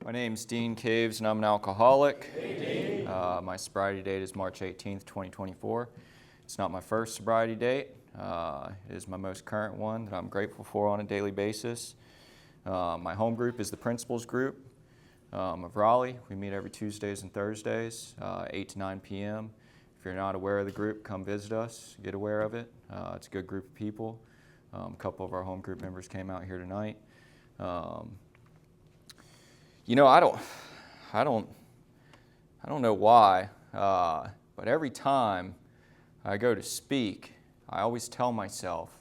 My name's Dean Caves and I'm an alcoholic. Hey, Dean. My sobriety date is March 18th, 2024. It's not my first sobriety date. It is my most current one that I'm grateful for on a daily basis. My home group is the Principles Group of Raleigh. We meet every Tuesdays and Thursdays, 8 to 9 p.m. If you're not aware of the group, come visit us, get aware of it. It's a good group of people. A couple of our home group members came out here tonight. I don't know why, but every time I go to speak, I always tell myself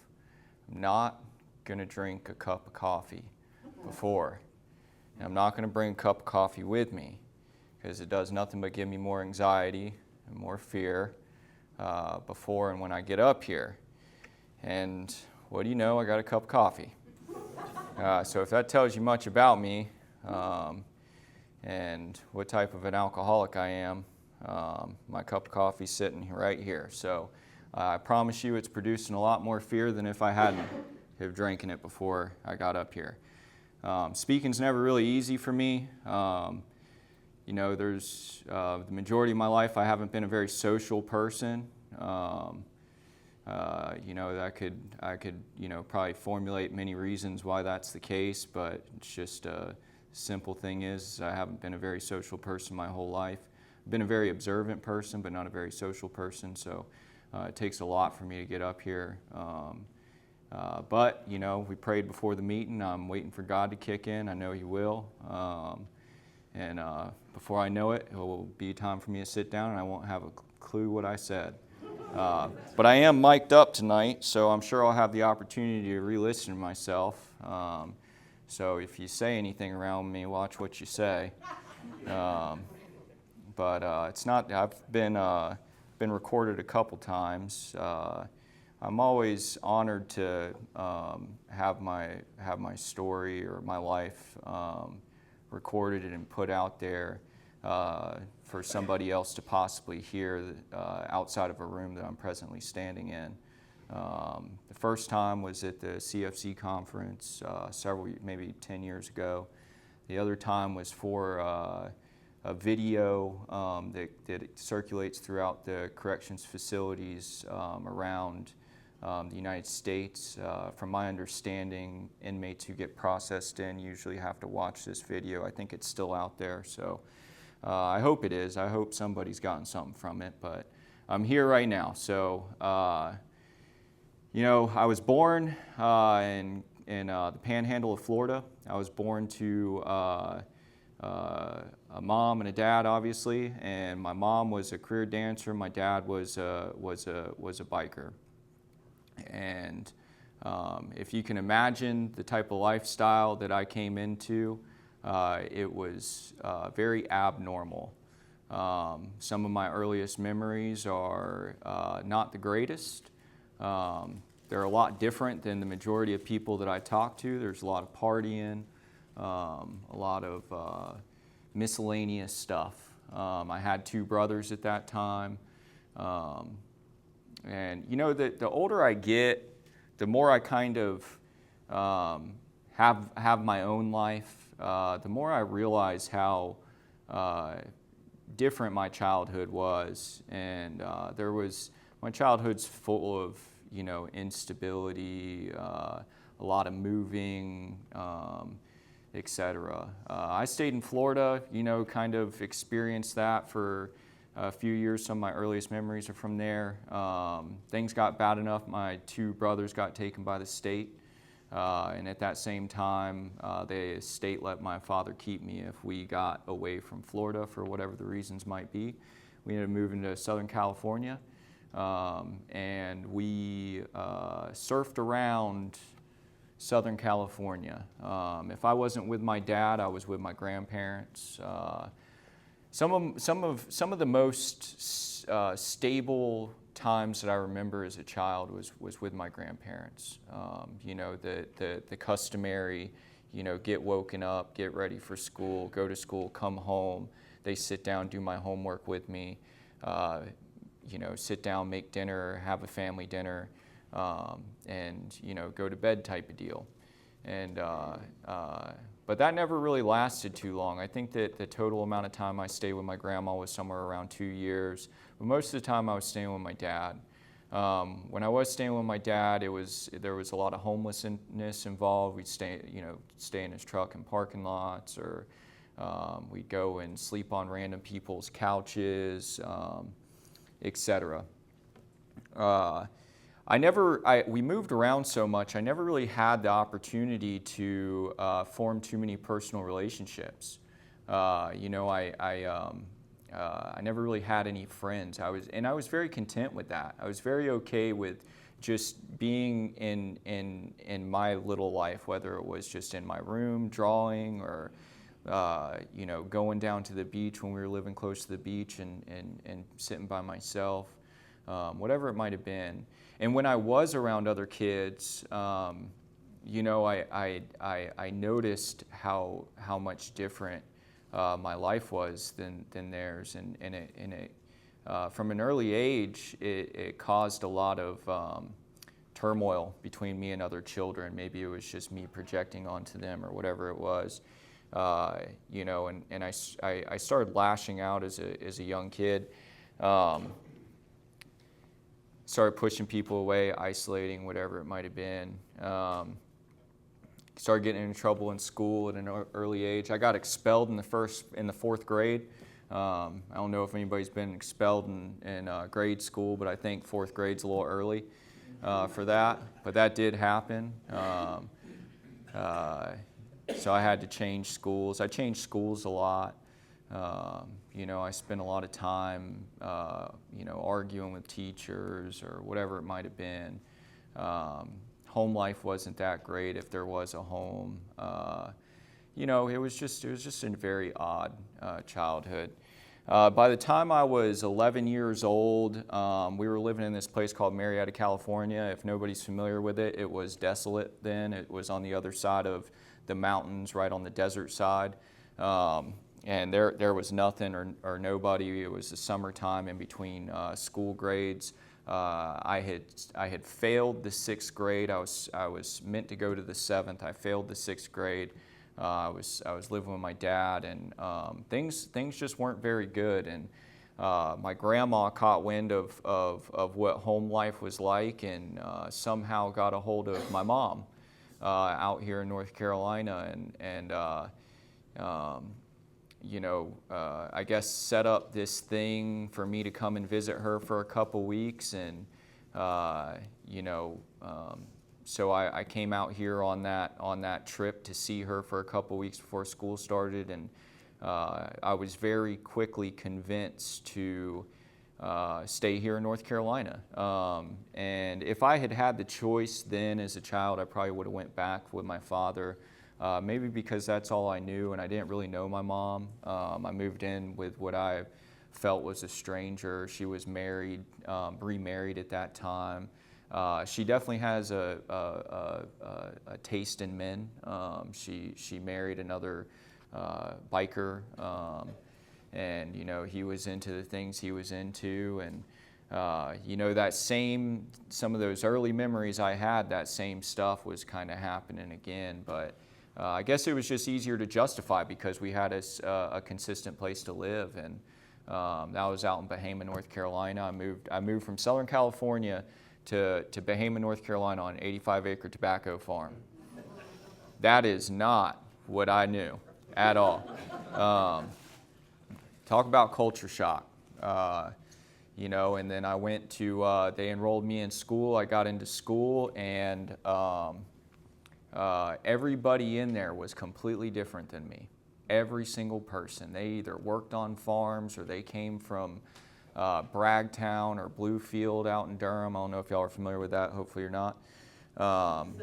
I'm not going to drink a cup of coffee before. And I'm not going to bring a cup of coffee with me because it does nothing but give me more anxiety and more fear before and when I get up here. And what do you know? I got a cup of coffee. So if that tells you much about me, and what type of an alcoholic I am, my cup of coffee's sitting right here. So I promise you it's producing a lot more fear than if I hadn't have drinking it before I got up here. Speaking's never really easy for me. There's the majority of my life I haven't been a very social person. I could probably formulate many reasons why that's the case, but it's just simple thing is I haven't been a very social person my whole life. I've been a very observant person, but not a very social person, so it takes a lot for me to get up here. But we prayed before the meeting. I'm waiting for God to kick in. I know He will. And before I know it, it will be time for me to sit down and I won't have a clue what I said. But I am mic'd up tonight, so I'm sure I'll have the opportunity to re-listen to myself. So if you say anything around me, watch what you say. But it's not. I've been recorded a couple times. I'm always honored to have my story or my life recorded and put out there for somebody else to possibly hear outside of a room that I'm presently standing in. The first time was at the CFC conference maybe 10 years ago. The other time was for a video that circulates throughout the corrections facilities around the United States. From my understanding, inmates who get processed in usually have to watch this video. I think it's still out there, so I hope it is. I hope somebody's gotten something from it, but I'm here right now. So, I was born in the Panhandle of Florida. I was born to a mom and a dad, obviously, and my mom was a career dancer. My dad was a biker. And if you can imagine the type of lifestyle that I came into, it was very abnormal. Some of my earliest memories are not the greatest. They're a lot different than the majority of people that I talk to. There's a lot of partying, a lot of miscellaneous stuff. I had two brothers at that time. And the older I get, the more I kind of have my own life, the more I realize how different my childhood was. And my childhood's full of instability, a lot of moving, etc. I stayed in Florida, kind of experienced that for a few years. Some of my earliest memories are from there. Things got bad enough, my two brothers got taken by the state. And at that same time, the state let my father keep me if we got away from Florida for whatever the reasons might be. We ended up moving to Southern California. And we surfed around Southern California. If I wasn't with my dad, I was with my grandparents. Some of the most stable times that I remember as a child was with my grandparents. The customary, get woken up, get ready for school, go to school, come home. They sit down, do my homework with me. Sit down, make dinner, have a family dinner, and go to bed type of deal. And But that never really lasted too long. I think that the total amount of time I stayed with my grandma was somewhere around 2 years. But most of the time I was staying with my dad. When I was staying with my dad, there was a lot of homelessness involved. We'd stay in his truck in parking lots, or we'd go and sleep on random people's couches, etc. We moved around so much, I never really had the opportunity to form too many personal relationships. I never really had any friends. I was very content with that. I was very okay with just being in my little life, whether it was just in my room drawing, or going down to the beach when we were living close to the beach and sitting by myself, whatever it might have been. And when I was around other kids, I noticed how much different my life was than theirs, and from an early age, it caused a lot of turmoil between me and other children. Maybe it was just me projecting onto them, or whatever it was. And I started lashing out as a young kid. Started pushing people away, isolating, whatever it might have been. Started getting in trouble in school at an early age. I got expelled in the fourth grade. I don't know if anybody's been expelled in grade school, but I think fourth grade's a little early for that. But that did happen. So I had to change schools. I changed schools a lot. I spent a lot of time, arguing with teachers or whatever it might have been. Home life wasn't that great, if there was a home. It was just a very odd childhood. By the time I was 11 years old, we were living in this place called Marietta, California. If nobody's familiar with it, it was desolate then. It was on the other side of the mountains, right on the desert side. And there was nothing or nobody. It was the summertime in between school grades. I had failed the 6th grade. I was meant to go to the 7th. I failed the 6th grade. I was living with my dad, and things just weren't very good. And my grandma caught wind of what home life was like, and somehow got a hold of my mom out here in North Carolina, and I guess set up this thing for me to come and visit her for a couple weeks, and so I came out here on that trip to see her for a couple weeks before school started, and I was very quickly convinced to stay here in North Carolina. And if I had had the choice then as a child, I probably would have went back with my father. Maybe because that's all I knew, and I didn't really know my mom. I moved in with what I felt was a stranger. She was married, remarried at that time. She definitely has a taste in men. She married another biker, and he was into the things he was into, and some of those early memories I had, that same stuff was kind of happening again, but I guess it was just easier to justify because we had a consistent place to live, and that was out in Bahama, North Carolina. I moved from Southern California to Bahama, North Carolina on an 85-acre tobacco farm. That is not what I knew at all. Talk about culture shock. And then I went to, they enrolled me in school. I got into school, and everybody in there was completely different than me. Every single person. They either worked on farms, or they came from Bragtown or Bluefield out in Durham. I don't know if y'all are familiar with that. Hopefully you're not. And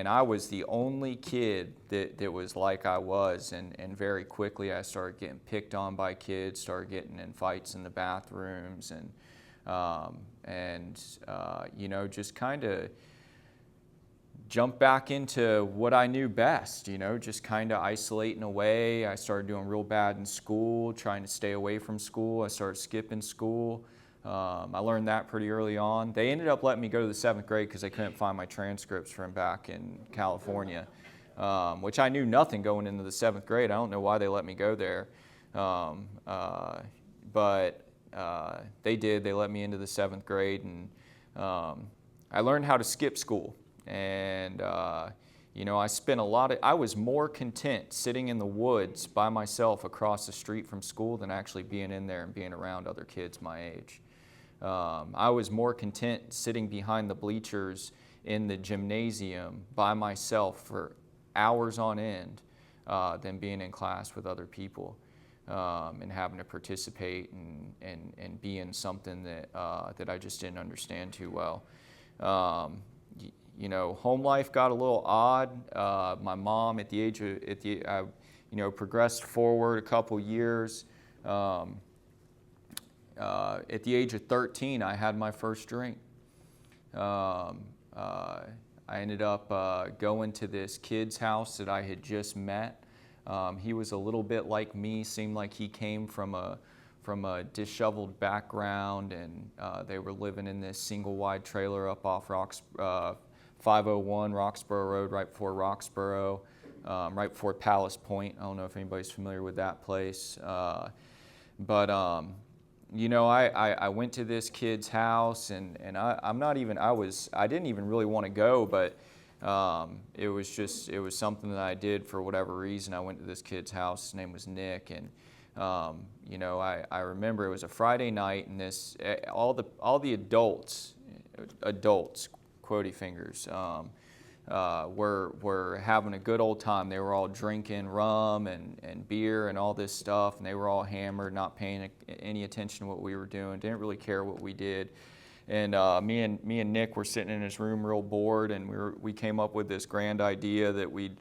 I was the only kid that was like I was, and very quickly I started getting picked on by kids, started getting in fights in the bathrooms, and just kind of jumped back into what I knew best, just kind of isolating away. I started doing real bad in school, trying to stay away from school. I started skipping school. I learned that pretty early on. They ended up letting me go to the 7th grade because they couldn't find my transcripts from back in California, which I knew nothing going into the 7th grade. I don't know why they let me go there, but they did. They let me into the 7th grade, and I learned how to skip school. And I spent I was more content sitting in the woods by myself across the street from school than actually being in there and being around other kids my age. I was more content sitting behind the bleachers in the gymnasium by myself for hours on end than being in class with other people and having to participate and be in something that I just didn't understand too well. Home life got a little odd. My mom, at the age of, progressed forward a couple years. At the age of 13, I had my first drink. I ended up going to this kid's house that I had just met. He was a little bit like me, seemed like he came from a disheveled background, and they were living in this single-wide trailer up off 501 Roxborough Road, right before Roxborough, right before Palace Point. I don't know if anybody's familiar with that place. I went to this kid's house, and I didn't even really want to go, but it was something that I did for whatever reason. I went to this kid's house. His name was Nick, and I remember it was a Friday night, and all the adults, quotey fingers, were having a good old time. They were all drinking rum and beer and all this stuff, and they were all hammered, not paying any attention to what we were doing, didn't really care what we did. And me and Nick were sitting in his room real bored, and we came up with this grand idea that we'd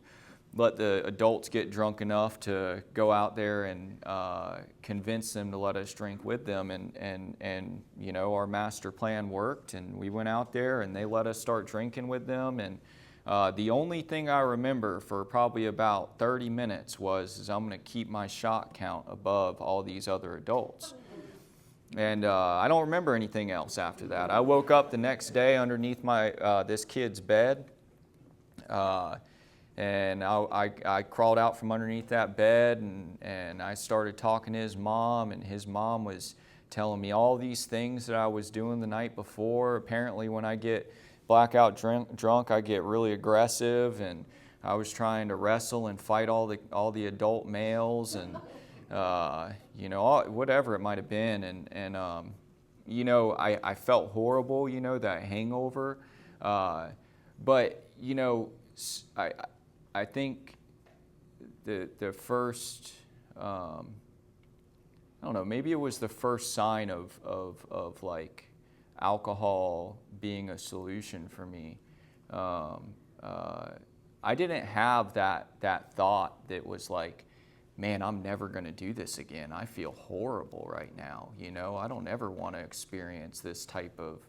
let the adults get drunk enough to go out there and convince them to let us drink with them, and our master plan worked, and we went out there and they let us start drinking with them. And the only thing I remember for probably about 30 minutes was I'm going to keep my shot count above all these other adults. And I don't remember anything else after that. I woke up the next day underneath this kid's bed, and I crawled out from underneath that bed, and I started talking to his mom, and his mom was telling me all these things that I was doing the night before. Apparently when I get blackout drunk, I get really aggressive, and I was trying to wrestle and fight all the adult males, and whatever it might have been, and I felt horrible, that hangover, but I think the first, I don't know, maybe it was the first sign of like alcohol being a solution for me. I didn't have that thought that was like, man, I'm never going to do this again. I feel horrible right now. I don't ever want to experience this type of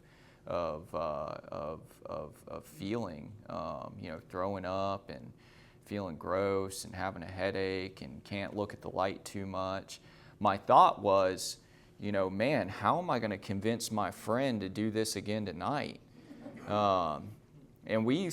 feeling. Throwing up and feeling gross and having a headache and can't look at the light too much. My thought was, man, how am I going to convince my friend to do this again tonight? And we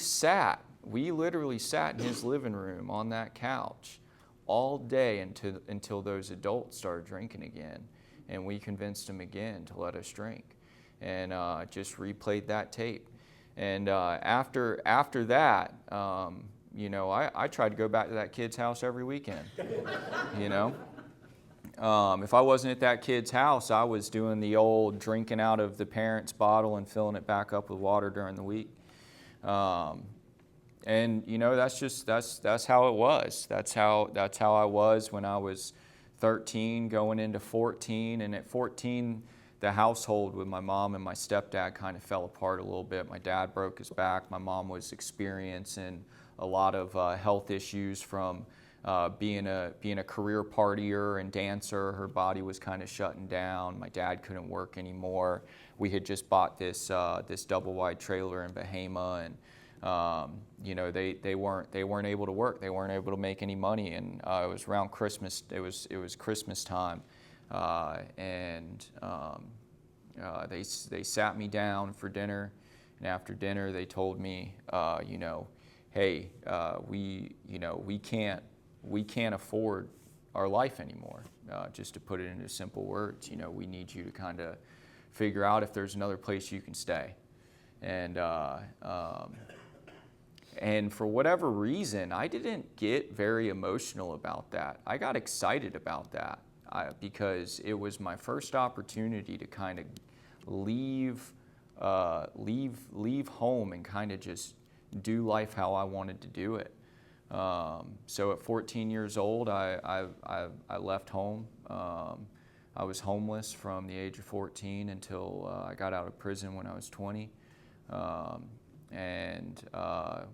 literally sat in his living room on that couch all day until those adults started drinking again, and we convinced them again to let us drink, and just replayed that tape. And after that, I tried to go back to that kid's house every weekend. If I wasn't at that kid's house, I was doing the old drinking out of the parents' bottle and filling it back up with water during the week. And that's how it was. That's how I was when I was 13, going into 14. And at 14, the household with my mom and my stepdad kind of fell apart a little bit. My dad broke his back. My mom was experiencing a lot of health issues from being a career partier and dancer. Her body was kind of shutting down. My dad couldn't work anymore. We had just bought this double-wide trailer in Bahama, and they weren't able to work. They weren't able to make any money, and it was around Christmas. It was Christmas time, and they sat me down for dinner, and after dinner they told me, hey, we can't afford our life anymore. Just to put it into simple words, we need you to kind of figure out if there's another place you can stay. And for whatever reason, I didn't get very emotional about that. I got excited about that because it was my first opportunity to kind of leave home and kind of just do life how I wanted to do it. So at 14 years old, I left home. I was homeless from the age of 14 until I got out of prison when I was 20.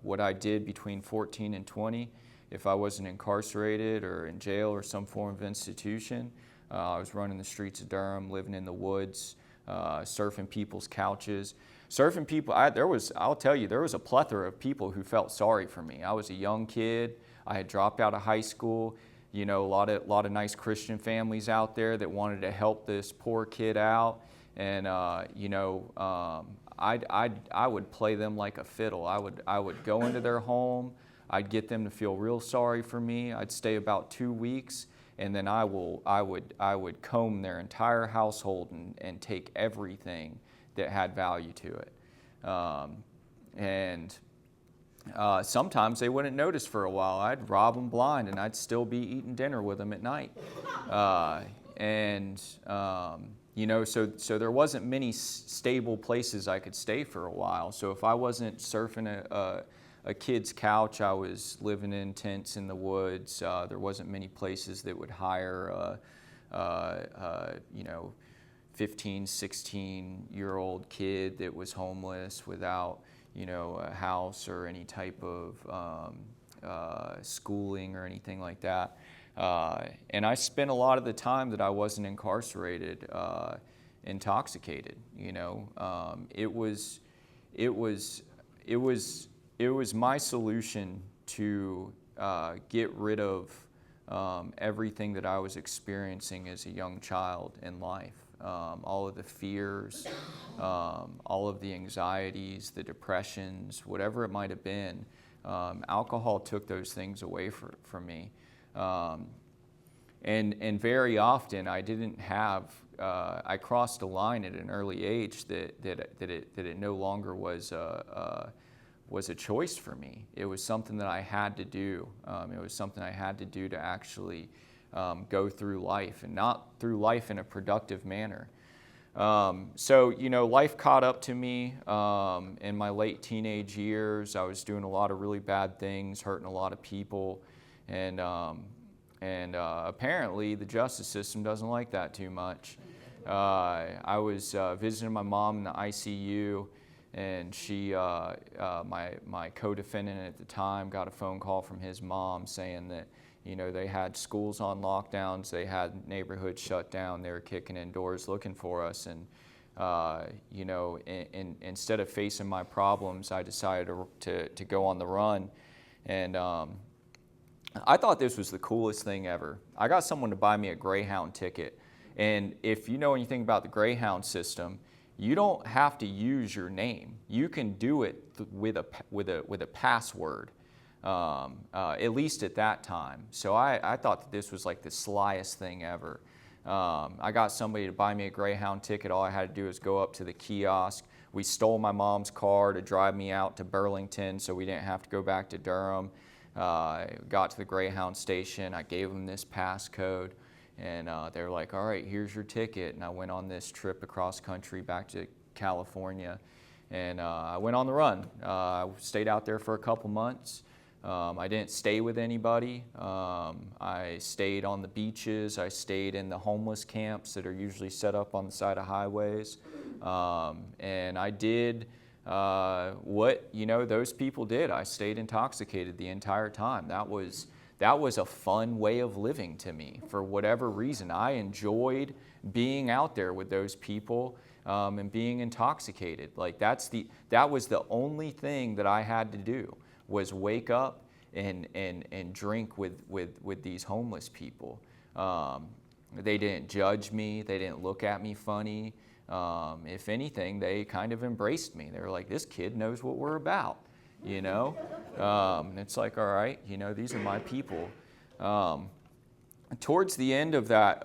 What I did between 14 and 20, if I wasn't incarcerated or in jail or some form of institution, I was running the streets of Durham, living in the woods, surfing people's couches. Surfing people, I'll tell you, there was a plethora of people who felt sorry for me. I was a young kid. I had dropped out of high school. A lot of nice Christian families out there that wanted to help this poor kid out. And, I would play them like a fiddle. I would go into their home. I'd get them to feel real sorry for me. I'd stay about 2 weeks, and then I would comb their entire household and take everything that had value to it. Sometimes they wouldn't notice for a while. I'd rob them blind, and I'd still be eating dinner with them at night. So there wasn't many stable places I could stay for a while. So if I wasn't surfing a kid's couch, I was living in tents in the woods. There wasn't many places that would hire 15, 16-year-old kid that was homeless without, a house or any type of schooling or anything like that. And I spent a lot of the time that I wasn't incarcerated intoxicated. It was my solution to get rid of everything that I was experiencing as a young child in life. All of the fears, all of the anxieties, the depressions, whatever it might have been. Alcohol took those things away from me. And very often I didn't have, I crossed a line at an early age that it no longer was a choice for me. It was something that I had to do. It was something I had to do to actually go through life, and not through life in a productive manner. Life caught up to me in my late teenage years. I was doing a lot of really bad things, hurting a lot of people, and apparently the justice system doesn't like that too much. I was visiting my mom in the ICU, and she, my co-defendant at the time, got a phone call from his mom saying that they had schools on lockdowns, they had neighborhoods shut down, they were kicking in doors looking for us, and instead of facing my problems, I decided to go on the run, and I thought this was the coolest thing ever. I got someone to buy me a Greyhound ticket, and if you know anything about the Greyhound system, you don't have to use your name. You can do it with a password. At least at that time. So I thought that this was like the slyest thing ever. I got somebody to buy me a Greyhound ticket. All I had to do was go up to the kiosk. We stole my mom's car to drive me out to Burlington so we didn't have to go back to Durham. Got to the Greyhound station. I gave them this passcode, and they were like, all right, here's your ticket. And I went on this trip across country back to California, and I went on the run. I stayed out there for a couple months. I didn't stay with anybody. I stayed on the beaches. I stayed in the homeless camps that are usually set up on the side of highways. And I did what those people did. I stayed intoxicated the entire time. That was a fun way of living to me. For whatever reason, I enjoyed being out there with those people and being intoxicated. Like that was the only thing that I had to do, was wake up and drink with these homeless people. They didn't judge me. They didn't look at me funny. If anything, they kind of embraced me. They were like, this kid knows what we're about, you know? It's like, all right, you know, these are my people. Towards the end of that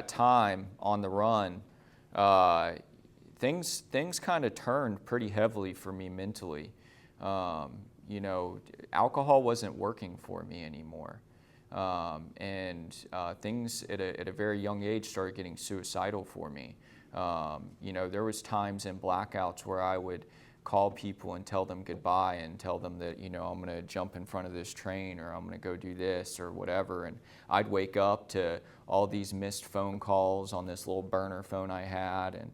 time on the run, things kind of turned pretty heavily for me mentally. You know, alcohol wasn't working for me anymore. Things at a very young age started getting suicidal for me. You know, there was times in blackouts where I would call people and tell them goodbye and tell them that, you know, I'm going to jump in front of this train, or I'm going to go do this or whatever. And I'd wake up to all these missed phone calls on this little burner phone I had. And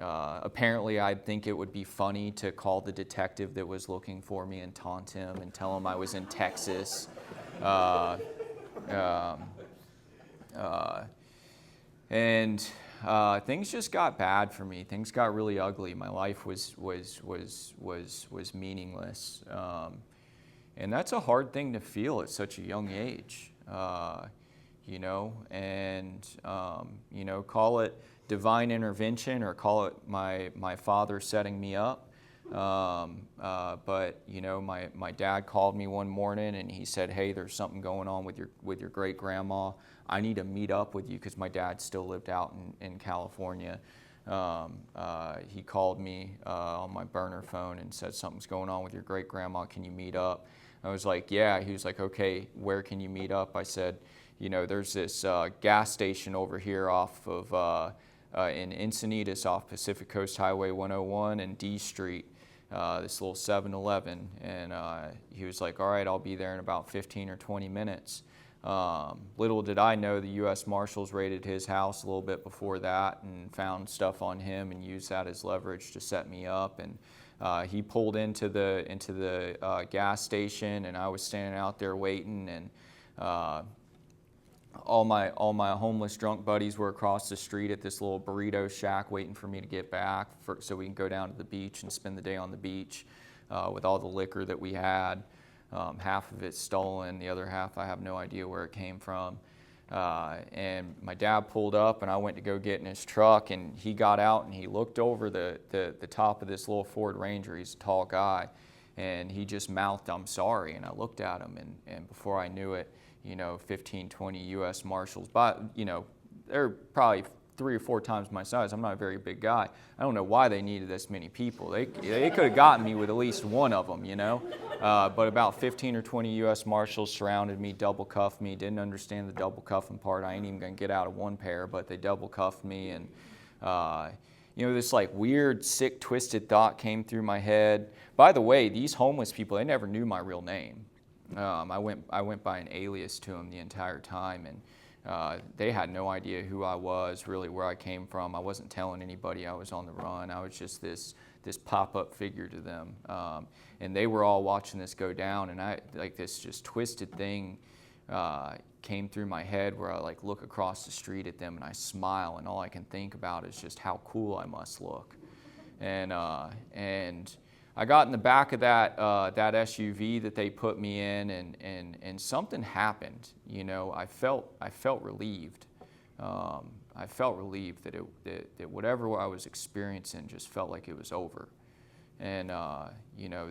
apparently I'd think it would be funny to call the detective that was looking for me and taunt him and tell him I was in Texas. Things just got bad for me. Things got really ugly. My life was meaningless, and that's a hard thing to feel at such a young age, you know. And you know, call it divine intervention or call it my father setting me up. But you know, my dad called me one morning and he said, "Hey, there's something going on with your great grandma. I need to meet up with you," because my dad still lived out in California. He called me on my burner phone and said, "Something's going on with your great grandma. Can you meet up?" I was like, "Yeah." He was like, "Okay, where can you meet up?" I said, "You know, there's this gas station over here off of in Encinitas off Pacific Coast Highway 101 and D Street. This little 7-Eleven," and he was like, "All right, I'll be there in about 15 or 20 minutes. Little did I know the U.S. Marshals raided his house a little bit before that and found stuff on him and used that as leverage to set me up. And he pulled into the gas station, and I was standing out there waiting, and all my homeless drunk buddies were across the street at this little burrito shack waiting for me to get back so we can go down to the beach and spend the day on the beach with all the liquor that we had. Half of it's stolen, the other half I have no idea where it came from. And my dad pulled up, and I went to go get in his truck, and he got out and he looked over the top of this little Ford Ranger. He's a tall guy, and he just mouthed, "I'm sorry." And I looked at him, and before I knew it, you know, 15, 20 U.S. Marshals, but you know, they're probably 3 or 4 times my size. I'm not a very big guy. I don't know why they needed this many people. They could have gotten me with at least one of them, you know. But about 15 or 20 U.S. Marshals surrounded me, double cuffed me. Didn't understand the double cuffing part. I ain't even gonna get out of one pair, but they double cuffed me. And you know, this like weird, sick, twisted thought came through my head. By the way, these homeless people, they never knew my real name. I went by an alias to them the entire time, and they had no idea who I was, really where I came from. I wasn't telling anybody I was on the run. I was just this pop-up figure to them, and they were all watching this go down. And I like this just twisted thing came through my head where I like look across the street at them and I smile, and all I can think about is just how cool I must look. And I got in the back of that SUV that they put me in, and something happened. You know, I felt relieved. I felt relieved that whatever I was experiencing just felt like it was over. And you know,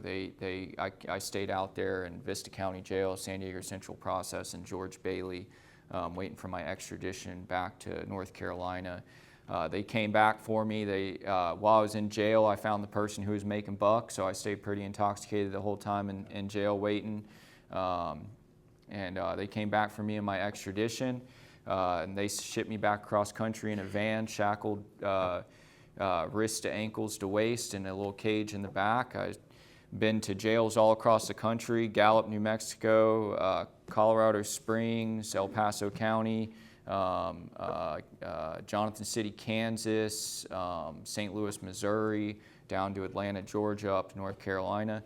I stayed out there in Vista County Jail, San Diego Central Process, and George Bailey, waiting for my extradition back to North Carolina. They came back for me. While I was in jail, I found the person who was making bucks, so I stayed pretty intoxicated the whole time in jail waiting. They came back for me in my extradition, and they shipped me back across country in a van, shackled wrists to ankles to waist, in a little cage in the back. I've been to jails all across the country: Gallup, New Mexico, Colorado Springs, El Paso County, Jonathan City, Kansas, St. Louis, Missouri, down to Atlanta, Georgia, up to North Carolina.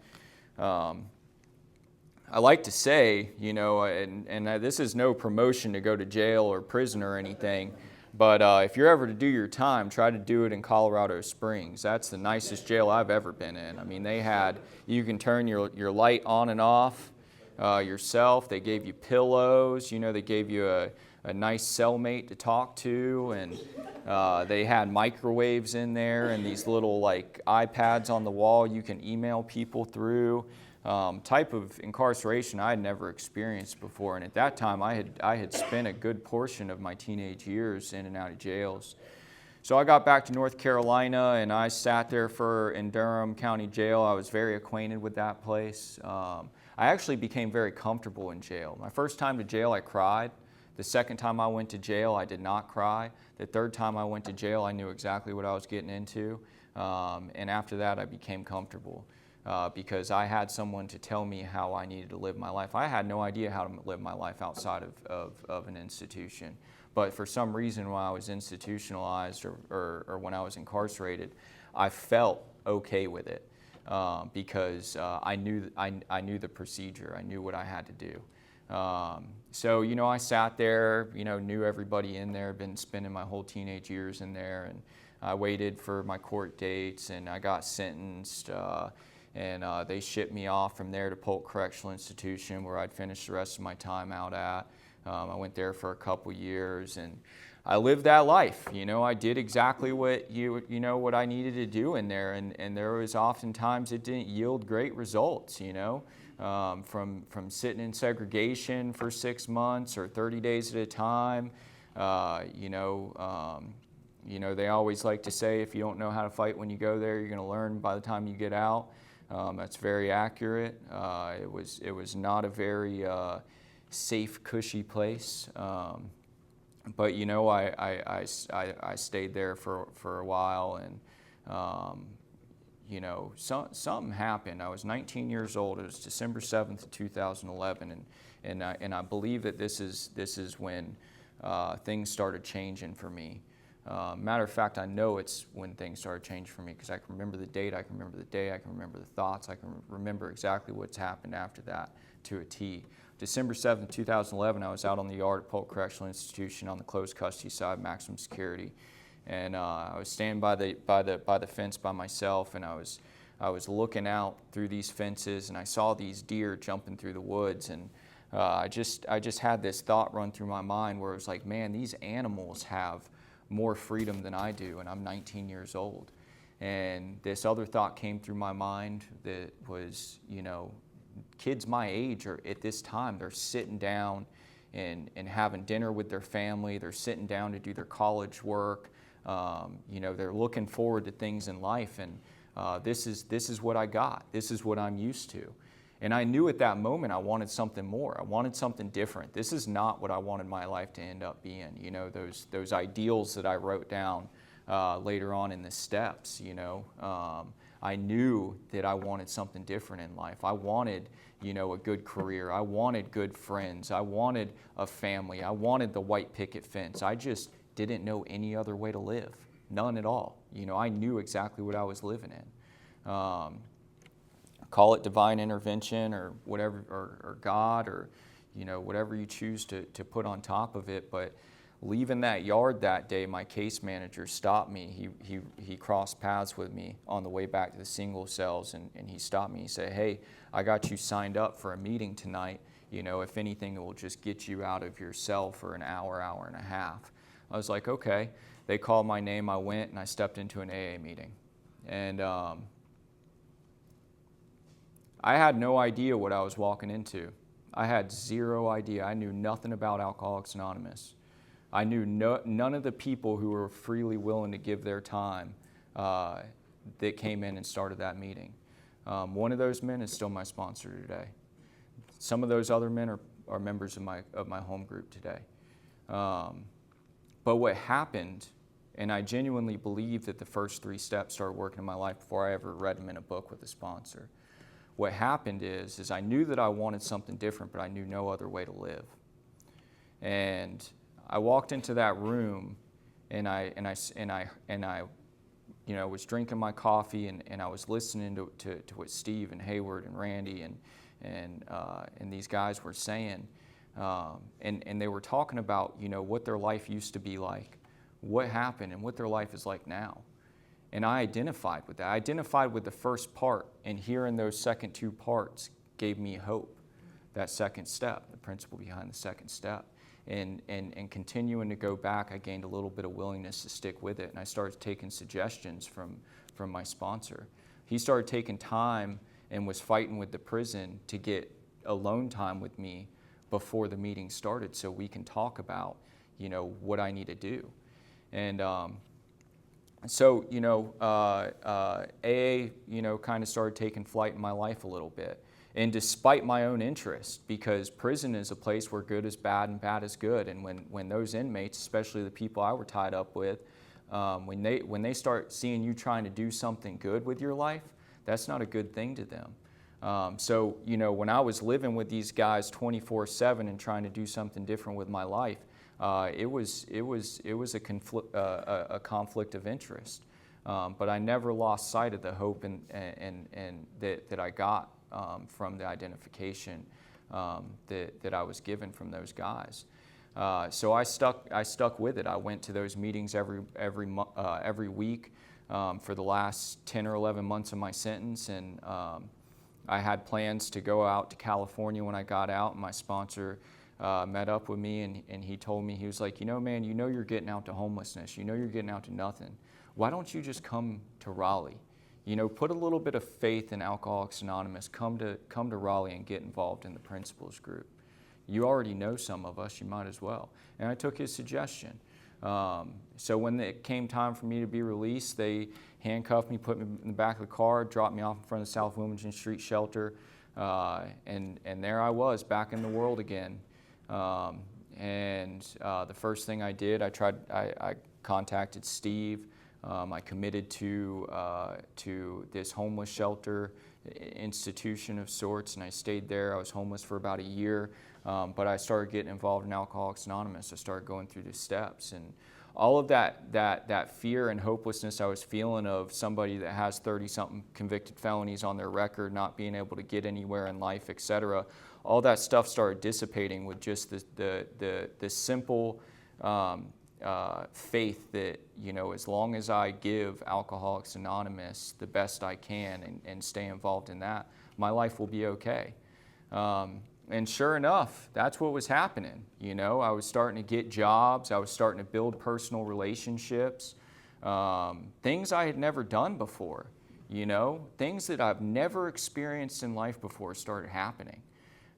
I like to say, you know, and this is no promotion to go to jail or prison or anything, but if you're ever to do your time, try to do it in Colorado Springs. That's the nicest jail I've ever been in. I mean, you can turn your light on and off yourself. They gave you pillows. You know, they gave you a nice cellmate to talk to, and they had microwaves in there and these little like iPads on the wall you can email people through. Type of incarceration I had never experienced before, and at that time I had spent a good portion of my teenage years in and out of jails. So I got back to North Carolina, and I sat there in Durham County Jail. I was very acquainted with that place. I actually became very comfortable in jail. My first time to jail, I cried. The second time I went to jail, I did not cry. The third time I went to jail, I knew exactly what I was getting into. And after that, I became comfortable because I had someone to tell me how I needed to live my life. I had no idea how to live my life outside of an institution. But for some reason, when I was institutionalized or when I was incarcerated, I felt okay with it because I knew the procedure. I knew what I had to do. So, I sat there, knew everybody in there, been spending my whole teenage years in there, and I waited for my court dates, and I got sentenced, and they shipped me off from there to Polk Correctional Institution, where I'd finish the rest of my time out at. I went there for a couple years, and I lived that life. I did exactly what what I needed to do in there, and there was oftentimes it didn't yield great results. From sitting in segregation for 6 months or 30 days at a time. They always like to say if you don't know how to fight when you go there, you're going to learn by the time you get out. That's very accurate. It was not a very safe, cushy place. But I stayed there for a while, and something happened. I was 19 years old. It was December 7th, 2011, and I believe that this is when things started changing for me. Matter of fact, I know it's when things started changing for me because I can remember the date, I can remember the day, I can remember the thoughts, I can remember exactly what's happened after that to a T. December 7th, 2011, I was out on the yard at Polk Correctional Institution on the closed custody side, maximum security. And I was standing by the fence by myself, and I was looking out through these fences, and I saw these deer jumping through the woods, and I just had this thought run through my mind where it was like, man, these animals have more freedom than I do, and I'm 19 years old. And this other thought came through my mind that was, kids my age are at this time, they're sitting down and having dinner with their family, they're sitting down to do their college work. They're looking forward to things in life, and this is what I got. This is what I'm used to. And I knew at that moment I wanted something more. I wanted something different. This is not what I wanted my life to end up being. Those ideals that I wrote down later on in the steps. I knew that I wanted something different in life. I wanted, a good career. I wanted good friends. I wanted a family. I wanted the white picket fence. I just didn't know any other way to live, none at all. I knew exactly what I was living in. Call it divine intervention or whatever, or God, or whatever you choose to put on top of it. But leaving that yard that day, my case manager stopped me. He crossed paths with me on the way back to the single cells, and he stopped me. He said, "Hey, I got you signed up for a meeting tonight. If anything, it will just get you out of your cell for an hour and a half." I was like, okay. They called my name, I went, and I stepped into an AA meeting. And I had no idea what I was walking into. I had zero idea. I knew nothing about Alcoholics Anonymous. I knew none of the people who were freely willing to give their time that came in and started that meeting. One of those men is still my sponsor today. Some of those other men are members of my home group today. But what happened, and I genuinely believe that the first 3 steps started working in my life before I ever read them in a book with a sponsor. What happened is I knew that I wanted something different, but I knew no other way to live. And I walked into that room, and I was drinking my coffee, and I was listening to what Steve and Hayward and Randy and these guys were saying. And they were talking about, what their life used to be like, what happened, and what their life is like now. And I identified with that. I identified with the first part, and hearing those second 2 parts gave me hope. That second step, the principle behind the second step. and continuing to go back, I gained a little bit of willingness to stick with it, and I started taking suggestions from my sponsor. He started taking time and was fighting with the prison to get alone time with me before the meeting started so we can talk about, what I need to do. And so, AA, kind of started taking flight in my life a little bit. And despite my own interest, because prison is a place where good is bad and bad is good. And when those inmates, especially the people I were tied up with, when they start seeing you trying to do something good with your life, that's not a good thing to them. So, when I was living with these guys 24/7 and trying to do something different with my life, it was a conflict of interest. But I never lost sight of the hope and that I got from the identification that I was given from those guys. So I stuck with it. I went to those meetings every week for the last 10 or 11 months of my sentence, and I had plans to go out to California when I got out. And my sponsor met up with me, and he told me, he was like, man, you're getting out to homelessness. You're getting out to nothing. Why don't you just come to Raleigh? Put a little bit of faith in Alcoholics Anonymous. Come to Raleigh and get involved in the principals group. You already know some of us, you might as well. And I took his suggestion. So when it came time for me to be released, they handcuffed me, put me in the back of the car, dropped me off in front of the South Wilmington Street shelter, and there I was, back in the world again. The first thing I did, I contacted Steve. I committed to this homeless shelter institution of sorts, and I stayed there. I was homeless for about a year, but I started getting involved in Alcoholics Anonymous. I started going through the steps, and all of that fear and hopelessness I was feeling of somebody that has 30-something convicted felonies on their record, not being able to get anywhere in life, etc. All that stuff started dissipating with just the simple faith that, as long as I give Alcoholics Anonymous the best I can and stay involved in that, my life will be okay. And sure enough, that's what was happening. I was starting to get jobs. I was starting to build personal relationships, things I had never done before. Things that I've never experienced in life before started happening.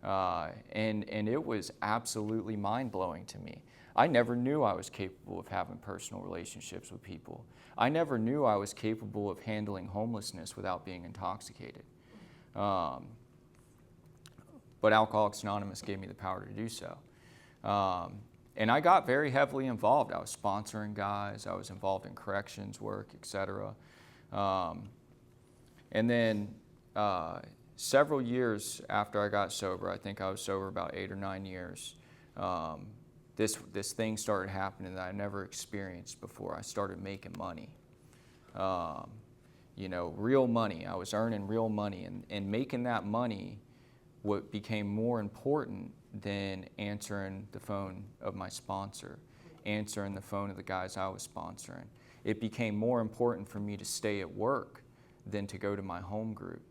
And it was absolutely mind-blowing to me. I never knew I was capable of having personal relationships with people. I never knew I was capable of handling homelessness without being intoxicated. But Alcoholics Anonymous gave me the power to do so. And I got very heavily involved. I was sponsoring guys. I was involved in corrections work, etc. And then several years after I got sober, I think I was sober about 8 or 9 years, this thing started happening that I never experienced before. I started making money. Real money. I was earning real money, and making that money, what became more important than answering the phone of my sponsor, answering the phone of the guys I was sponsoring. It became more important for me to stay at work than to go to my home group.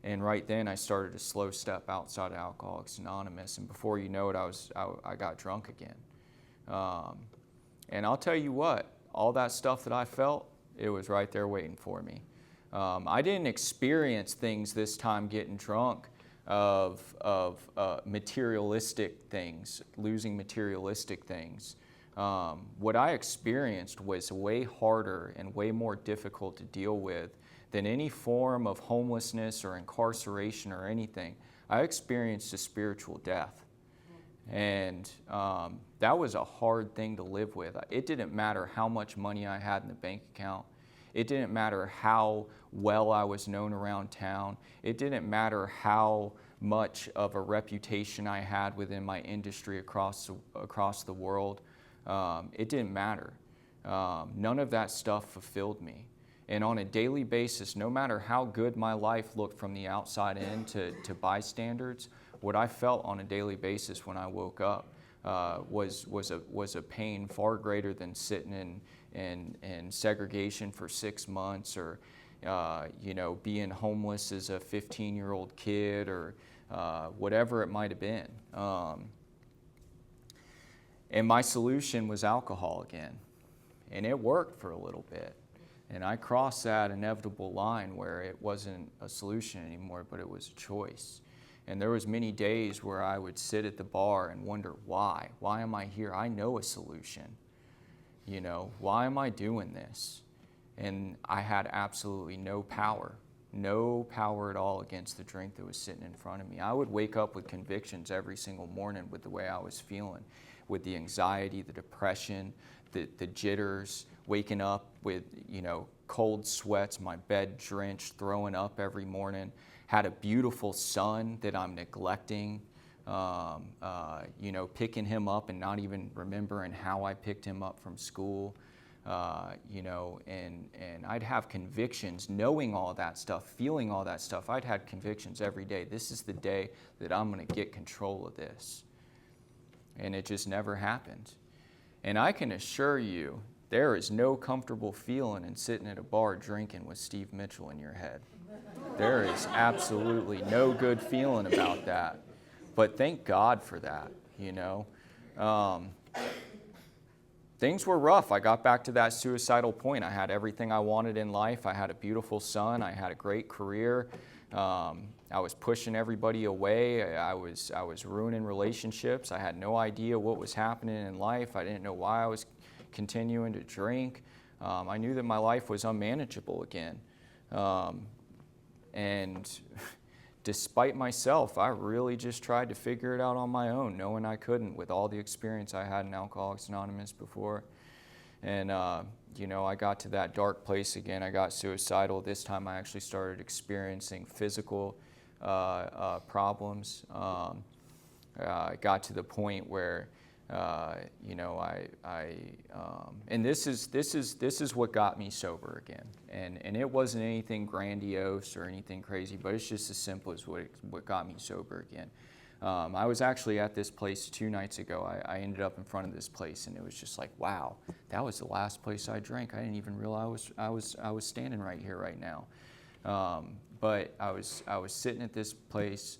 And right then I started a slow step outside of Alcoholics Anonymous, and before you know it, I got drunk again. And I'll tell you what, all that stuff that I felt, it was right there waiting for me. I didn't experience things this time getting drunk of materialistic things, losing materialistic things. What I experienced was way harder and way more difficult to deal with than any form of homelessness or incarceration or anything. I experienced a spiritual death. And that was a hard thing to live with. It didn't matter how much money I had in the bank account. It didn't matter how well I was known around town. It didn't matter how much of a reputation I had within my industry across the world. It didn't matter. None of that stuff fulfilled me. And on a daily basis, no matter how good my life looked from the outside in to bystanders, what I felt on a daily basis when I woke up was a pain far greater than sitting in segregation for 6 months, or being homeless as a 15-year-old kid, or whatever it might have been. And my solution was alcohol again. And it worked for a little bit. And I crossed that inevitable line where it wasn't a solution anymore, but it was a choice. And there was many days where I would sit at the bar and wonder, why? Why am I here? I know a solution. You know, why am I doing this? And I had absolutely no power at all against the drink that was sitting in front of me. I would wake up with convictions every single morning with the way I was feeling, with the anxiety, the depression, the jitters, waking up with, you know, cold sweats, my bed drenched, throwing up every morning. Had a beautiful son that I'm neglecting, you know, picking him up and not even remembering how I picked him up from school, you know, and I'd have convictions, knowing all that stuff, feeling all that stuff. I'd had convictions every day. This is the day that I'm going to get control of this. And it just never happened. And I can assure you, there is no comfortable feeling in sitting at a bar drinking with Steve Mitchell in your head. There is absolutely no good feeling about that. But thank God for that, you know. Things were rough. I got back to that suicidal point. I had everything I wanted in life. I had a beautiful son. I had a great career. I was pushing everybody away. I was ruining relationships. I had no idea what was happening in life. I didn't know why I was continuing to drink. I knew that my life was unmanageable again. And despite myself, I really just tried to figure it out on my own, knowing I couldn't with all the experience I had in Alcoholics Anonymous before. And, you know, I got to that dark place again. I got suicidal. This time I actually started experiencing physical problems. I got to the point where, you know, and this is what got me sober again. And it wasn't anything grandiose or anything crazy, but it's just as simple as what got me sober again. I was actually at this place 2 nights ago. I ended up in front of this place, and it was just like, wow, that was the last place I drank. I didn't even realize I was standing right here right now. But I was sitting at this place,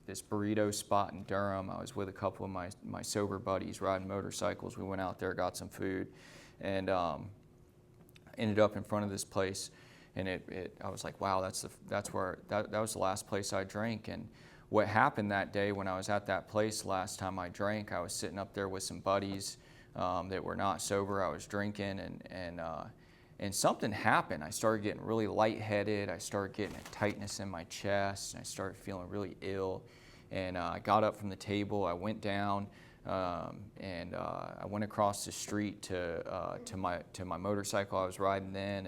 this burrito spot in Durham. I was with a couple of my sober buddies riding motorcycles. We went out there, got some food, and ended up in front of this place. And I was like, wow, that was the last place I drank. And what happened that day when I was at that place last time I drank, I was sitting up there with some buddies that were not sober. I was drinking, and something happened. I started getting really lightheaded. I started getting a tightness in my chest, and I started feeling really ill. And I got up from the table. I went down, and I went across the street to my motorcycle I was riding then,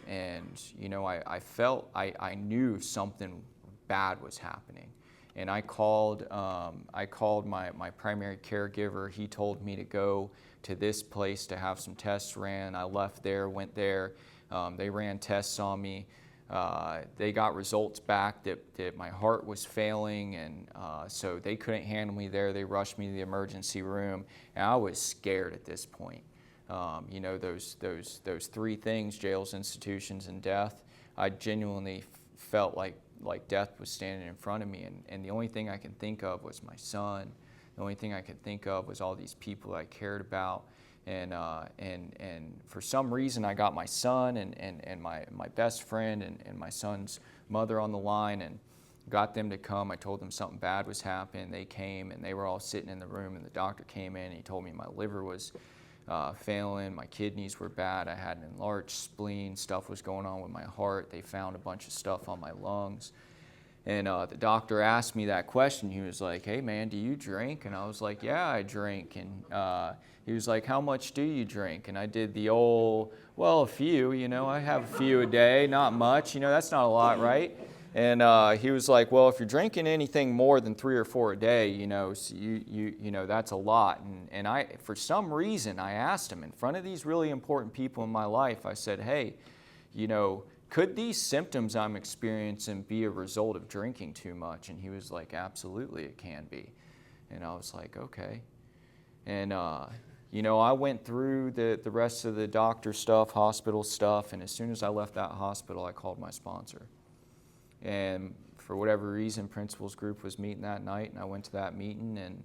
and you know, I knew something bad was happening. And I called my primary caregiver. He told me to go to this place to have some tests ran. I left there, went there. They ran tests on me. They got results back that my heart was failing, and so they couldn't handle me there. They rushed me to the emergency room, and I was scared at this point. You know, those 3 things, jails, institutions, and death, I genuinely felt like death was standing in front of me, and the only thing I could think of was my son. The only thing I could think of was all these people I cared about, and for some reason I got my son and my best friend and my son's mother on the line, and got them to come. I told them something bad was happening. They came, and they were all sitting in the room, and the doctor came in, and he told me my liver was failing, my kidneys were bad, I had an enlarged spleen, stuff was going on with my heart. They found a bunch of stuff on my lungs. And the doctor asked me that question. He was like, hey man, do you drink? And I was like, yeah, I drink. And he was like, how much do you drink? And I did the old, well, a few, you know, I have a few a day, not much, you know, that's not a lot, right? And he was like, well, if you're drinking anything more than 3 or 4 a day, you know, so you know, that's a lot. And I, for some reason, I asked him in front of these really important people in my life, I said, hey, you know, could these symptoms I'm experiencing be a result of drinking too much? And he was like, absolutely, it can be. And I was like, okay. And, you know, I went through the rest of the doctor stuff, hospital stuff, and as soon as I left that hospital, I called my sponsor. And for whatever reason, Principals Group was meeting that night, and I went to that meeting, and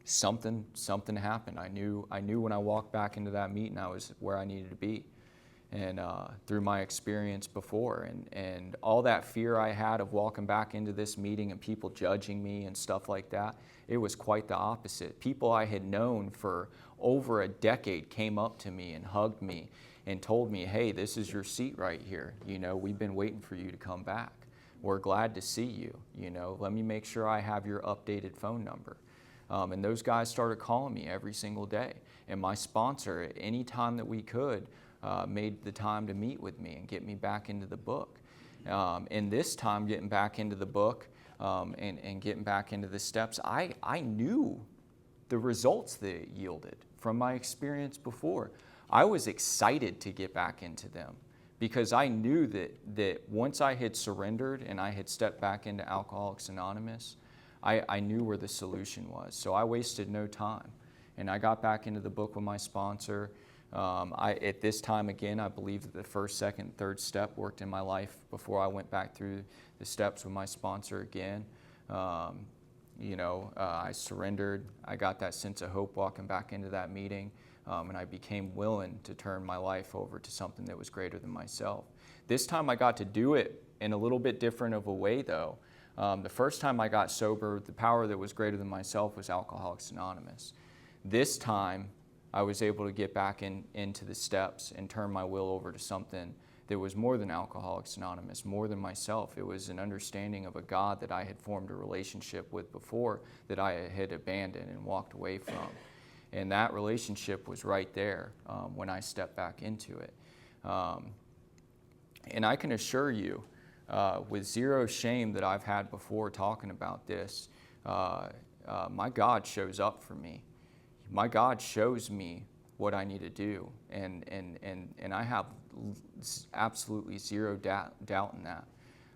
something happened. I knew when I walked back into that meeting, I was where I needed to be. And through my experience before, and all that fear I had of walking back into this meeting and people judging me and stuff like that, it was quite the opposite. People I had known for over a decade came up to me and hugged me and told me, hey, this is your seat right here. You know, we've been waiting for you to come back. We're glad to see you. You know, let me make sure I have your updated phone number. And those guys started calling me every single day. And my sponsor, at any time that we could, made the time to meet with me and get me back into the book. And this time, getting back into the book and getting back into the steps, I knew the results that it yielded from my experience before. I was excited to get back into them because I knew that once I had surrendered and I had stepped back into Alcoholics Anonymous, I knew where the solution was. So I wasted no time. And I got back into the book with my sponsor. At this time, again, I believe that the first, second, third step worked in my life before I went back through the steps with my sponsor again. I surrendered. I got that sense of hope walking back into that meeting, and I became willing to turn my life over to something that was greater than myself. This time I got to do it in a little bit different of a way, though. The first time I got sober, the power that was greater than myself was Alcoholics Anonymous. This time, I was able to get back into the steps and turn my will over to something that was more than Alcoholics Anonymous, more than myself. It was an understanding of a God that I had formed a relationship with before that I had abandoned and walked away from. And that relationship was right there when I stepped back into it. And I can assure you, with zero shame that I've had before talking about this, my God shows up for me. My God shows me what I need to do, and I have absolutely zero doubt in that.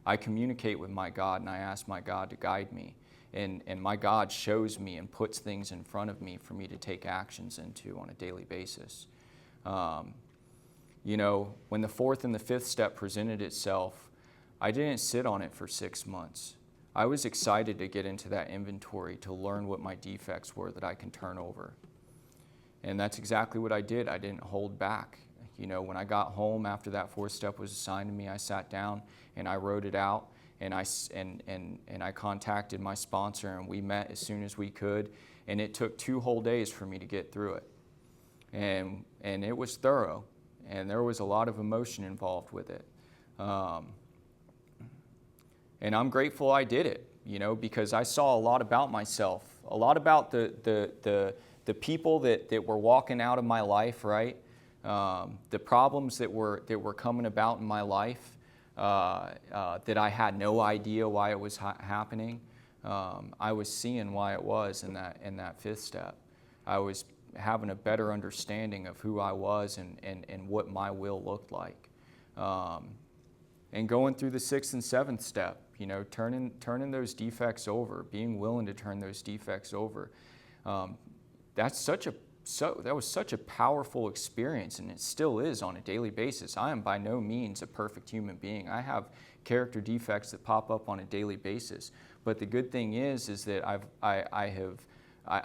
I communicate with my God, and I ask my God to guide me, and my God shows me and puts things in front of me for me to take actions into on a daily basis. When the fourth and the fifth step presented itself, I didn't sit on it for 6 months. I was excited to get into that inventory to learn what my defects were that I can turn over. And that's exactly what I did. I didn't hold back. When I got home after that fourth step was assigned to me, I sat down and I wrote it out, and I contacted my sponsor, and we met as soon as we could, and it took 2 whole days for me to get through it. And it was thorough, and there was a lot of emotion involved with it. And I'm grateful I did it, because I saw a lot about myself, a lot about the people that were walking out of my life, right? The problems that were coming about in my life that I had no idea why it was happening. I was seeing why it was in that fifth step. I was having a better understanding of who I was and what my will looked like. And going through the sixth and seventh step, turning those defects over, being willing to turn those defects over. That was such a powerful experience, and it still is on a daily basis. I am by no means a perfect human being. I have character defects that pop up on a daily basis. But the good thing is that I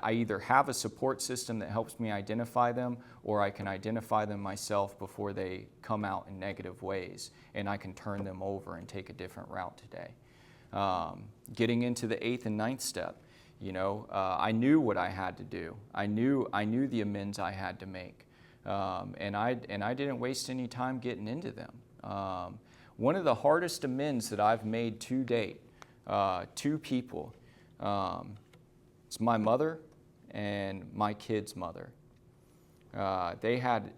either have a support system that helps me identify them, or I can identify them myself before they come out in negative ways, and I can turn them over and take a different route today. Getting into the eighth and ninth step, I knew what I had to do. I knew the amends I had to make, and I didn't waste any time getting into them. One of the hardest amends that I've made to date, 2 people. It's my mother and my kid's mother. They had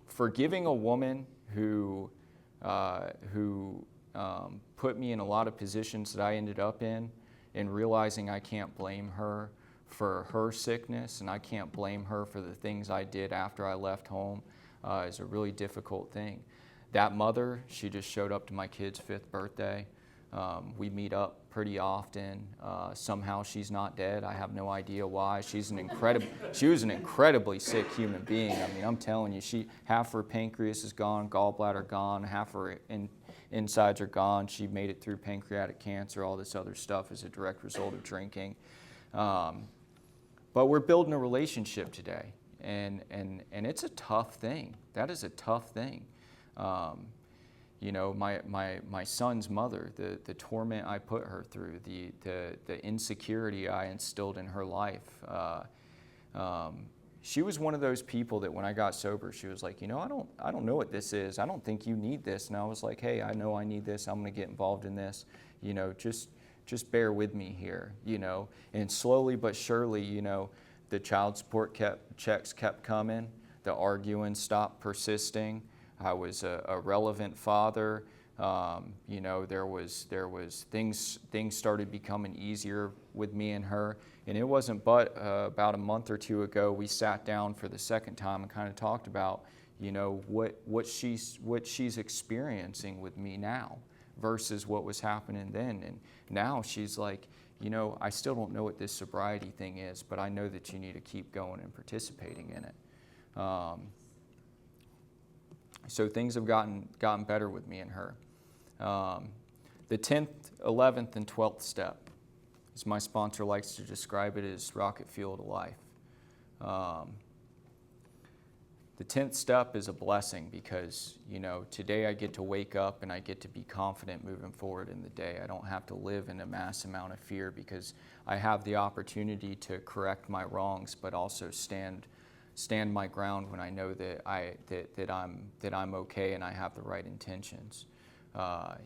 forgiving a woman who put me in a lot of positions that I ended up in, and realizing I can't blame her for her sickness, and I can't blame her for the things I did after I left home is a really difficult thing. That mother, she just showed up to my kid's 5th birthday. We meet up pretty often. Somehow she's not dead. I have no idea why. She was an incredibly sick human being. I mean, I'm telling you, half her pancreas is gone, gallbladder gone, half her insides are gone. She made it through pancreatic cancer, all this other stuff as a direct result of drinking. But we're building a relationship today, and it's a tough thing. That is a tough thing. My son's mother, the torment I put her through, the insecurity I instilled in her life. She was one of those people that when I got sober, she was like, I don't know what this is. I don't think you need this. And I was like, hey, I know I need this. I'm going to get involved in this. Just bear with me here. And slowly but surely, the child support checks kept coming. The arguing stopped persisting. I was a relevant father. There was things started becoming easier with me and her. And it wasn't but about a month or two ago we sat down for the second time and kind of talked about, what she's experiencing with me now versus what was happening then. And now she's like, I still don't know what this sobriety thing is, but I know that you need to keep going and participating in it. So things have gotten better with me and her. The 10th, 11th, and 12th step, as my sponsor likes to describe it, is rocket fuel to life. The 10th step is a blessing because, today I get to wake up and I get to be confident moving forward in the day. I don't have to live in a mass amount of fear because I have the opportunity to correct my wrongs, but also stand my ground when I know that I'm okay and I have the right intentions. I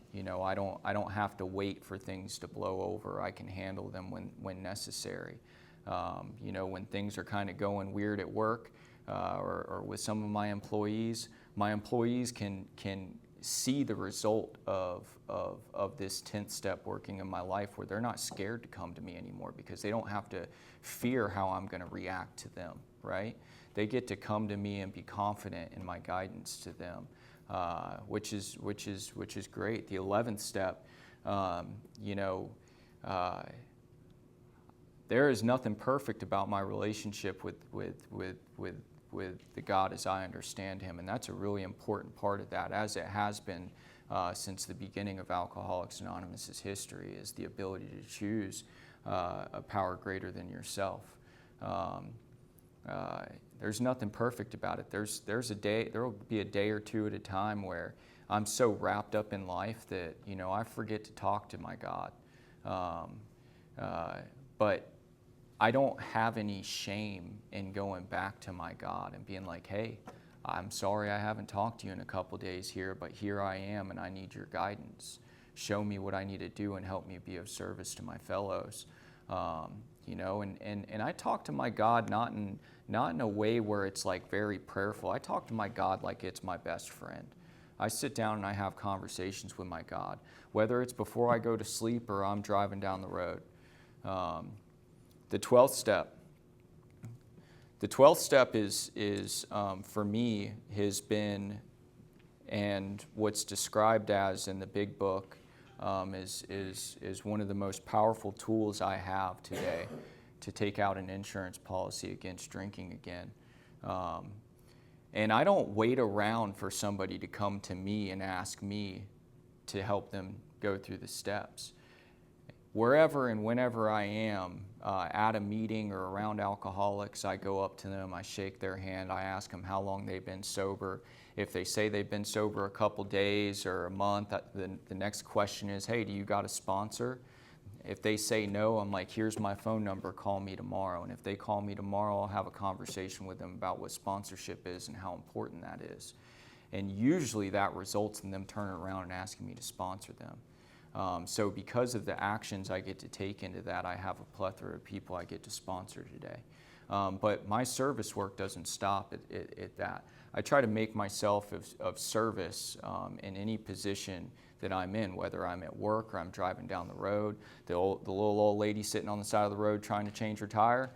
don't have to wait for things to blow over. I can handle them when necessary. When things are kind of going weird at work or with some of my employees can see the result of this 10th step working in my life, where they're not scared to come to me anymore because they don't have to fear how I'm going to react to them, right? They get to come to me and be confident in my guidance to them, which is great. The 11th step, there is nothing perfect about my relationship with the God as I understand Him, and that's a really important part of that, as it has been since the beginning of Alcoholics Anonymous' history, is the ability to choose a power greater than yourself. There's nothing perfect about it. There will be a day or two at a time where I'm so wrapped up in life that I forget to talk to my God. But I don't have any shame in going back to my God and being like, hey, I'm sorry I haven't talked to you in a couple days here, but here I am and I need your guidance. Show me what I need to do and help me be of service to my fellows. And I talk to my God not in a way where it's like very prayerful. I talk to my God like it's my best friend. I sit down and I have conversations with my God, whether it's before I go to sleep or I'm driving down the road. The 12th step. The 12th step is for me, has been, and what's described as in the big book, is one of the most powerful tools I have today to take out an insurance policy against drinking again. And I don't wait around for somebody to come to me and ask me to help them go through the steps. Wherever and whenever I am at a meeting or around alcoholics, I go up to them, I shake their hand, I ask them how long they've been sober. If they say they've been sober a couple days or a month, the next question is, hey, do you got a sponsor? If they say no, I'm like, here's my phone number, call me tomorrow. And if they call me tomorrow, I'll have a conversation with them about what sponsorship is and how important that is. And usually that results in them turning around and asking me to sponsor them. So because of the actions I get to take into that, I have a plethora of people I get to sponsor today. But my service work doesn't stop at that. I try to make myself of service in any position that I'm in, whether I'm at work or I'm driving down the road. The little old lady sitting on the side of the road trying to change her tire,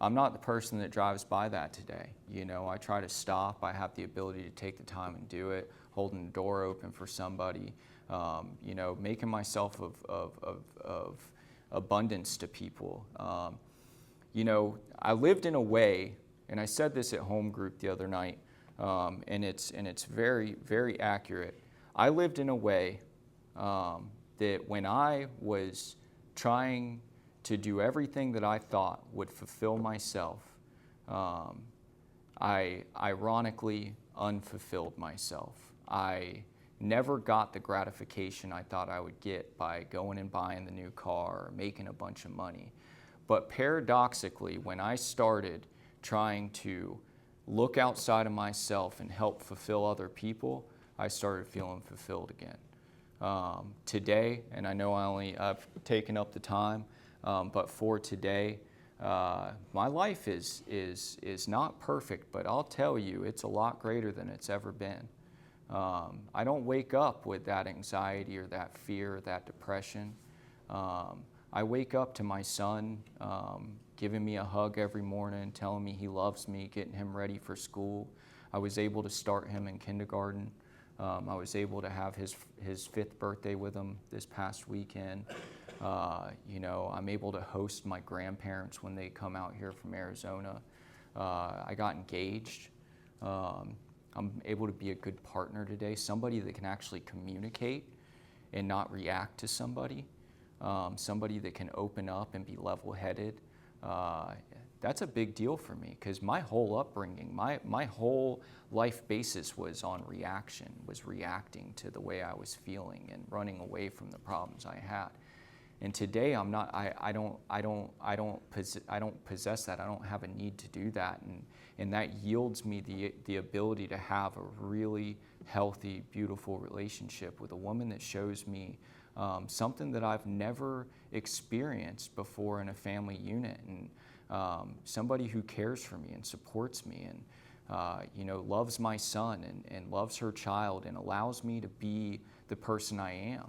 I'm not the person that drives by that today. I try to stop. I have the ability to take the time and do it, holding the door open for somebody. Making myself of abundance to people. I lived in a way, and I said this at home group the other night, and it's very, very accurate. I lived in a way that when I was trying to do everything that I thought would fulfill myself, I ironically unfulfilled myself. I never got the gratification I thought I would get by going and buying the new car or making a bunch of money. But paradoxically, when I started trying to look outside of myself and help fulfill other people, I started feeling fulfilled again. Today, and I know I've taken up the time, but for today, my life is not perfect, but I'll tell you, it's a lot greater than it's ever been. I don't wake up with that anxiety or that fear or that depression. I wake up to my son giving me a hug every morning, telling me he loves me, getting him ready for school. I was able to start him in kindergarten. I was able to have his 5th birthday with him this past weekend. I'm able to host my grandparents when they come out here from Arizona. I got engaged. I'm able to be a good partner today, somebody that can actually communicate and not react to somebody, somebody that can open up and be level-headed. That's a big deal for me because my whole upbringing, my whole life basis was on reaction, was reacting to the way I was feeling and running away from the problems I had. And today I'm not. I don't possess that. I don't have a need to do that, and that yields me the ability to have a really healthy, beautiful relationship with a woman that shows me something that I've never experienced before in a family unit, and somebody who cares for me and supports me and loves my son and loves her child and allows me to be the person I am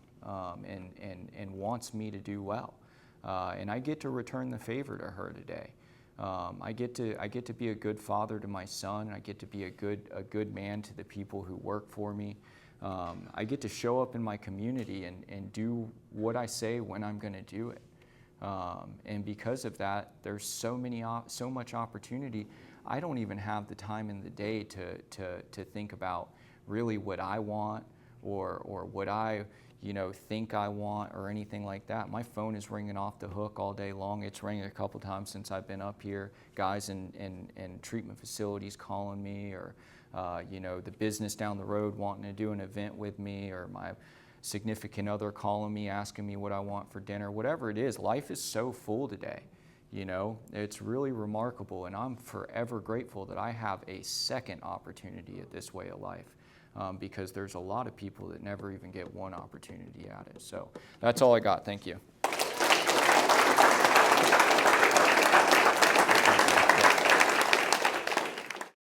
and wants me to do well. And I get to return the favor to her today. I get to be a good father to my son. I get to be a good man to the people who work for me. I get to show up in my community and do what I say when I'm going to do it. And because of that, there's so much opportunity. I don't even have the time in the day to think about really what I want or what I think I want or anything like that. My phone is ringing off the hook all day long. It's ringing a couple times since I've been up here. Guys in treatment facilities calling me, or the business down the road wanting to do an event with me, or my significant other calling me, asking me what I want for dinner. Whatever it is, life is so full today. It's really remarkable, and I'm forever grateful that I have a second opportunity at this way of life. Because there's a lot of people that never even get one opportunity at it. So that's all I got. Thank you.